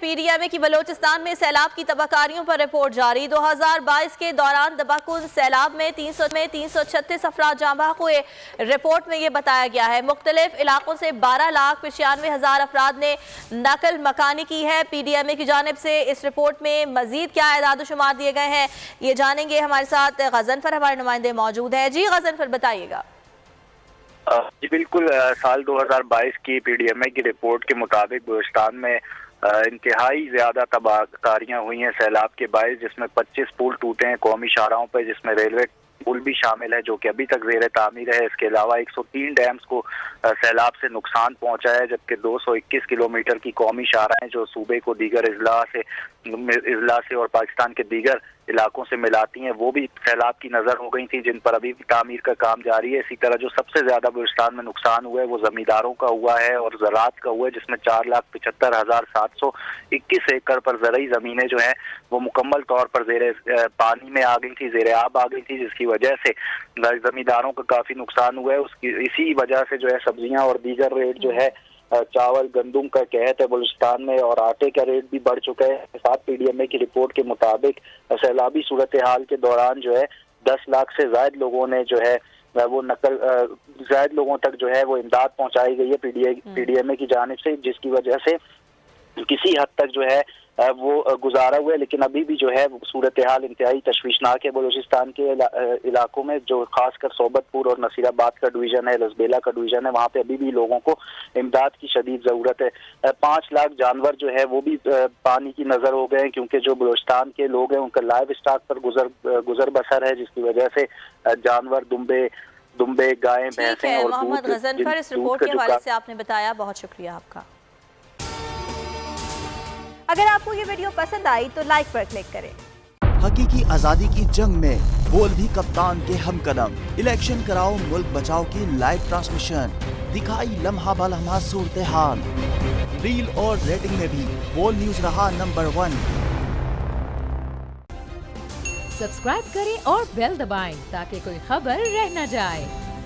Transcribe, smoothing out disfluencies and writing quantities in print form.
PDMA کی بلوچستان میں سیلاب کی تباہکاریوں پر رپورٹ جاری 2022 کے دوران تباہکن سیلاب میں 336 افراد جاں بحق ہوئے۔ رپورٹ میں یہ بتایا گیا ہے مختلف علاقوں سے 12,95,000 افراد نے نقل مکانی کی ہے۔ PDMA کی جانب سے اس رپورٹ میں مزید کیا اعداد و شمار دیے گئے ہیں یہ جانیں گے۔ ہمارے ساتھ غضنفر ہمارے نمائندے موجود ہیں۔ جی غضنفر بتائیے گا۔ جی بالکل، سال 2022 کی PDMA کی رپورٹ کے مطابق بلوچستان میں انتہائی زیادہ تباہکاریاں ہوئی ہیں سیلاب کے باعث، جس میں 25 پل ٹوٹے ہیں قومی شاہراہوں پہ، جس میں ریلوے پل بھی شامل ہے جو کہ ابھی تک زیر تعمیر ہے۔ اس کے علاوہ 103 ڈیمز کو سیلاب سے نقصان پہنچا ہے، جبکہ 221 کلومیٹر کی قومی شاہراہیں جو صوبے کو دیگر اضلاع سے اور پاکستان کے دیگر علاقوں سے ملاتی ہیں وہ بھی سیلاب کی نظر ہو گئی تھی، جن پر ابھی بھی تعمیر کا کام جاری ہے۔ اسی طرح جو سب سے زیادہ بلوچستان میں نقصان ہوا ہے وہ زمینداروں کا ہوا ہے اور زراعت کا ہوا ہے، جس میں 4,75,721 ایکڑ پر زرعی زمینیں جو ہیں وہ مکمل طور پر زیر پانی میں آ گئی تھی، زیر آب آ گئی تھی، جس کی وجہ سے زمینداروں کا کافی نقصان ہوا ہے۔ اسی وجہ سے جو ہے سبزیاں اور دیگر ریٹ جو ہے چاول گندم کا قحط ہے بلوچستان میں، اور آٹے کا ریٹ بھی بڑھ چکا ہے۔ ساتھ PDMA کی رپورٹ کے مطابق سیلابی صورتحال کے دوران جو ہے 10 لاکھ سے زائد لوگوں نے جو ہے وہ زائد لوگوں تک جو ہے وہ امداد پہنچائی گئی ہے PDMA کی جانب سے، جس کی وجہ سے کسی حد تک جو ہے وہ گزارا ہوا ہے، لیکن ابھی بھی جو ہے صورتحال انتہائی تشویشناک ہے بلوچستان کے علاقوں میں، جو خاص کر صوبت پور اور نصیر آباد کا ڈویژن ہے، لسبیلا کا ڈویژن ہے، وہاں پہ ابھی بھی لوگوں کو امداد کی شدید ضرورت ہے۔ 5 لاکھ جانور جو ہے وہ بھی پانی کی نظر ہو گئے ہیں، کیونکہ جو بلوچستان کے لوگ ہیں ان کا لائیو اسٹاک پر گزر بسر ہے، جس کی وجہ سے جانور دمبے گائیں بھینسیں اور محمد غضنفر اس رپورٹ کے حوالے سے آپ نے بتایا، بہت شکریہ آپ کا۔ اگر آپ کو یہ ویڈیو پسند آئی تو لائک پر کلک کریں۔ حقیقی آزادی کی جنگ میں بول بھی کپتان کے ہم قدم، الیکشن کراؤ ملک بچاؤ کی لائیو ٹرانسمیشن، دکھائی لمحہ بلمحہ صورتحال، ریل اور ریٹنگ میں بھی بول نیوز رہا نمبر 1۔ سبسکرائب کریں اور بیل دبائیں تاکہ کوئی خبر رہ نہ جائے۔